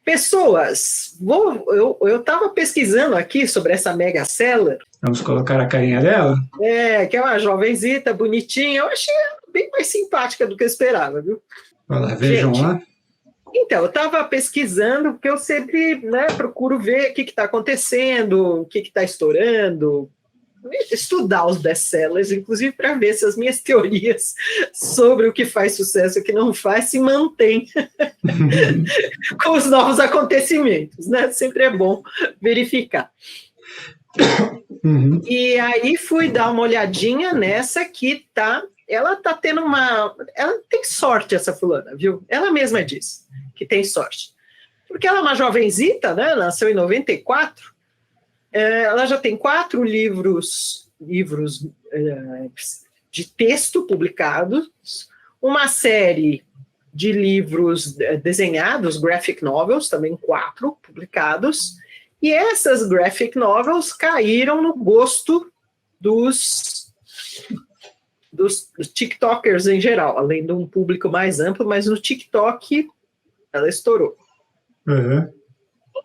Pessoas, eu estava pesquisando aqui sobre essa mega seller. Vamos colocar a carinha dela? Que é uma jovenzita, bonitinha. Eu achei bem mais simpática do que eu esperava, viu? Vai lá, vejam lá. Então, eu estava pesquisando, porque eu sempre, né, procuro ver o que está acontecendo, o que está estourando, estudar os best-sellers, inclusive para ver se as minhas teorias sobre o que faz sucesso e o que não faz se mantêm com os novos acontecimentos, né? Sempre é bom verificar. Uhum. E aí fui dar uma olhadinha nessa que tá. Ela tá tendo uma. Ela tem sorte, essa fulana, viu? Ela mesma diz que tem sorte. Porque ela é uma jovenzita, né? Nasceu em 94. Ela já tem 4 livros de texto publicados, uma série de livros desenhados, graphic novels, também 4 publicados, e essas graphic novels caíram no gosto dos TikTokers em geral, além de um público mais amplo, mas no TikTok ela estourou. Uhum.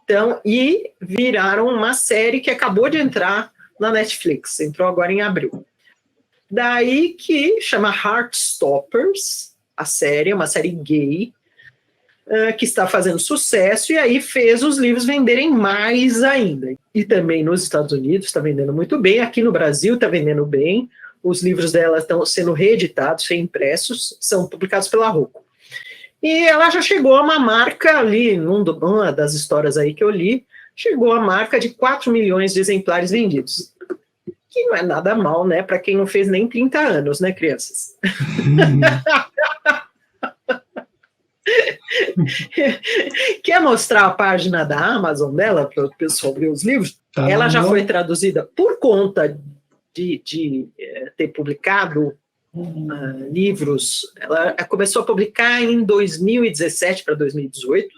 Então, e viraram uma série que acabou de entrar na Netflix, entrou agora em abril. Daí que chama Heartstoppers, a série, é uma série gay, que está fazendo sucesso, e aí fez os livros venderem mais ainda. E também nos Estados Unidos está vendendo muito bem, aqui no Brasil está vendendo bem, os livros dela estão sendo reeditados, reimpressos, são publicados pela Rocco. E ela já chegou a uma marca ali, numa das histórias aí que eu li, chegou a marca de 4 milhões de exemplares vendidos. Que não é nada mal, né? Para quem não fez nem 30 anos, né, crianças? Quer mostrar a página da Amazon dela para o pessoal ver os livros? Tá, ela já foi traduzida por conta de ter publicado livros. Ela começou a publicar em 2017 para 2018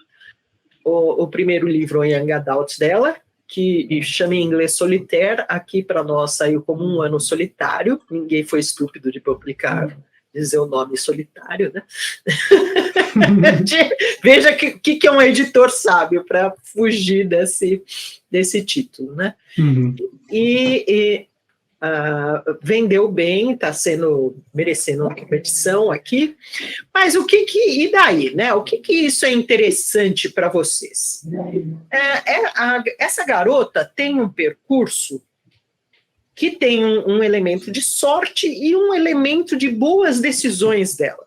o primeiro livro, o Young Adult dela, que chama em inglês Solitaire, aqui para nós saiu como Um Ano Solitário. Ninguém foi estúpido de publicar, dizer o nome solitário, né? Veja que é um editor sábio para fugir desse título, né? Uhum. Vendeu bem, está merecendo uma competição aqui, mas e daí, né? O que isso é interessante para vocês? Essa garota tem um percurso que tem um elemento de sorte e um elemento de boas decisões dela.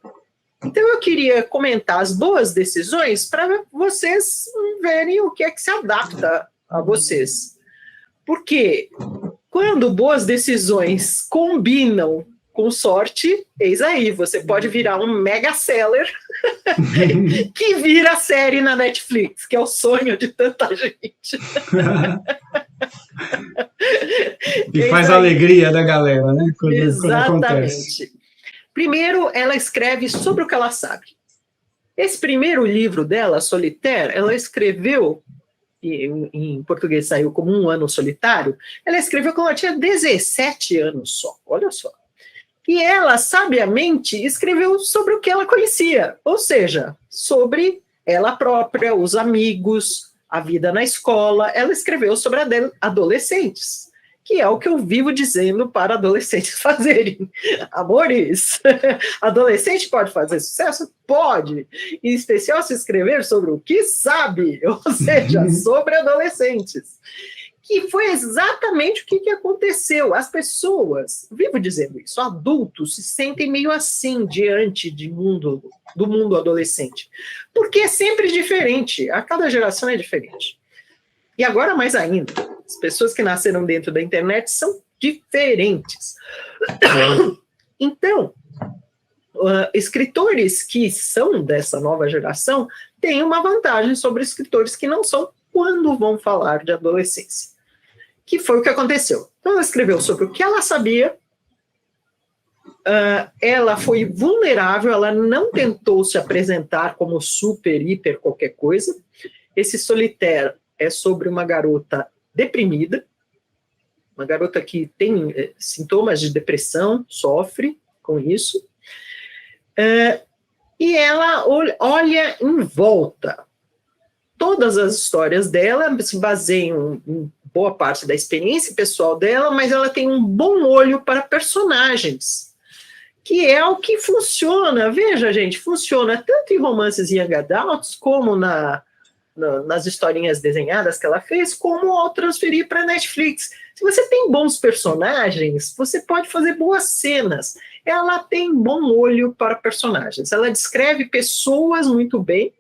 Então eu queria comentar as boas decisões para vocês verem o que é que se adapta a vocês. Porque quando boas decisões combinam com sorte, eis aí, você pode virar um mega seller que vira série na Netflix, que é o sonho de tanta gente. E faz a alegria da galera, né? Exatamente. Quando acontece. Primeiro, ela escreve sobre o que ela sabe. Esse primeiro livro dela, Solitaire, ela escreveu, em português saiu como Um Ano Solitário, ela escreveu quando ela tinha 17 anos só, olha só. E ela, sabiamente, escreveu sobre o que ela conhecia, ou seja, sobre ela própria, os amigos, a vida na escola. Ela escreveu sobre adolescentes, que é o que eu vivo dizendo para adolescentes fazerem. Amores, adolescente pode fazer sucesso? Pode. Em especial se escrever sobre o que sabe, ou seja, sobre adolescentes. Que foi exatamente o que aconteceu. As pessoas, vivo dizendo isso, adultos se sentem meio assim diante do mundo adolescente. Porque é sempre diferente, a cada geração é diferente. E agora mais ainda, as pessoas que nasceram dentro da internet são diferentes. Então, escritores que são dessa nova geração têm uma vantagem sobre escritores que não são quando vão falar de adolescência. Que foi o que aconteceu. Então, ela escreveu sobre o que ela sabia, ela foi vulnerável, ela não tentou se apresentar como super, hiper, qualquer coisa. Esse Solitaire é sobre uma garota deprimida, uma garota que tem sintomas de depressão, sofre com isso, e ela olha em volta. todas as histórias dela se baseiam em boa parte da experiência pessoal dela, mas ela tem um bom olho para personagens, que é o que funciona. Veja, gente, funciona tanto em romances young adults, como nas historinhas desenhadas que ela fez, como ao transferir para a Netflix. Se você tem bons personagens, você pode fazer boas cenas. Ela tem bom olho para personagens. Ela descreve pessoas muito bem,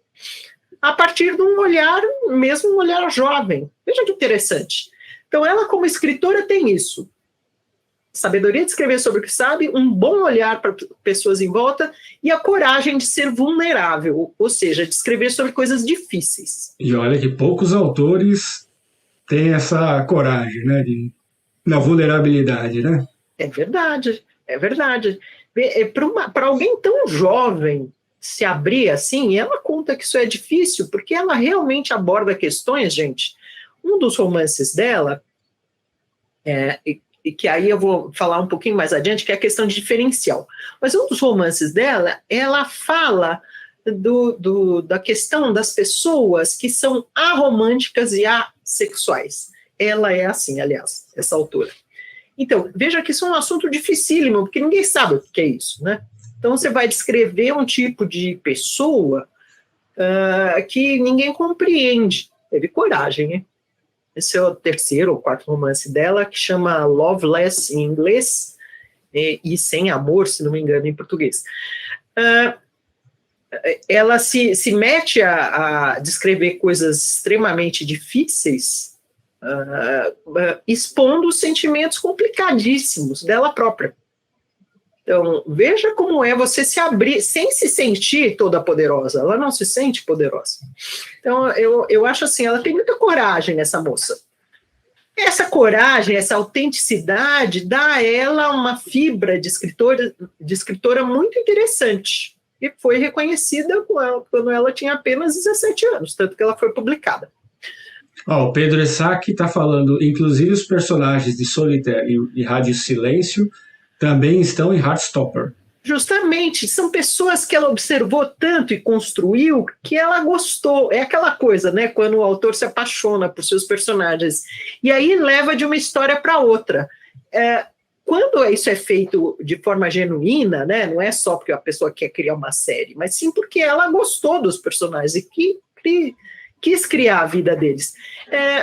a partir de um olhar, mesmo um olhar jovem. Veja que interessante. Então, ela, como escritora, tem isso. Sabedoria de escrever sobre o que sabe, um bom olhar para pessoas em volta e a coragem de ser vulnerável, ou seja, de escrever sobre coisas difíceis. E olha que poucos autores têm essa coragem, né, na vulnerabilidade, né? É verdade, é verdade. Para alguém tão jovem se abrir assim, ela conta que isso é difícil, porque ela realmente aborda questões, gente. Um dos romances dela, e que aí eu vou falar um pouquinho mais adiante, que é a questão de diferencial. Mas um dos romances dela, ela fala da questão das pessoas que são aromânticas e assexuais. Ela é assim, aliás, essa autora. Então, veja que isso é um assunto dificílimo, porque ninguém sabe o que é isso, né? Então, você vai descrever um tipo de pessoa que ninguém compreende. Teve coragem, hein? Esse é o terceiro ou quarto romance dela, que chama Loveless em inglês, e Sem Amor, se não me engano, em português. Ela se mete a descrever coisas extremamente difíceis, expondo sentimentos complicadíssimos dela própria. Então, veja como é você se abrir sem se sentir toda poderosa. Ela não se sente poderosa. Então, eu acho assim, ela tem muita coragem, essa moça. Essa coragem, essa autenticidade, dá a ela uma fibra de escritora muito interessante. E foi reconhecida quando ela tinha apenas 17 anos, tanto que ela foi publicada. O Pedro Esaki está falando, inclusive os personagens de Solitaire e Rádio Silêncio também estão em Heartstopper. Justamente, são pessoas que ela observou tanto e construiu que ela gostou. É aquela coisa, né? Quando o autor se apaixona por seus personagens. E aí leva de uma história para outra. Quando isso é feito de forma genuína, né? Não é só porque a pessoa quer criar uma série, mas sim porque ela gostou dos personagens e quis criar a vida deles.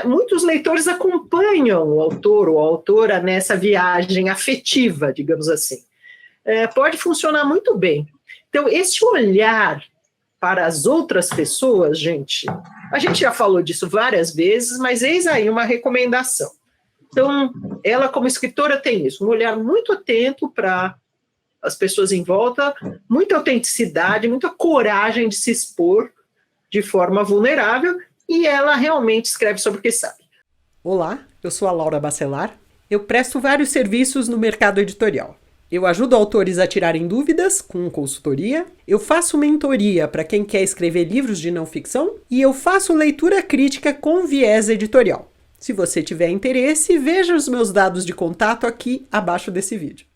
Muitos leitores acompanham o autor ou a autora nessa viagem afetiva, digamos assim. Pode funcionar muito bem. Então, esse olhar para as outras pessoas, gente, a gente já falou disso várias vezes, mas eis aí uma recomendação. Então, ela como escritora tem isso, um olhar muito atento para as pessoas em volta, muita autenticidade, muita coragem de se expor de forma vulnerável, e ela realmente escreve sobre o que sabe. Olá, eu sou a Laura Bacelar. Eu presto vários serviços no mercado editorial. Eu ajudo autores a tirarem dúvidas com consultoria, eu faço mentoria para quem quer escrever livros de não ficção e eu faço leitura crítica com viés editorial. Se você tiver interesse, veja os meus dados de contato aqui abaixo desse vídeo.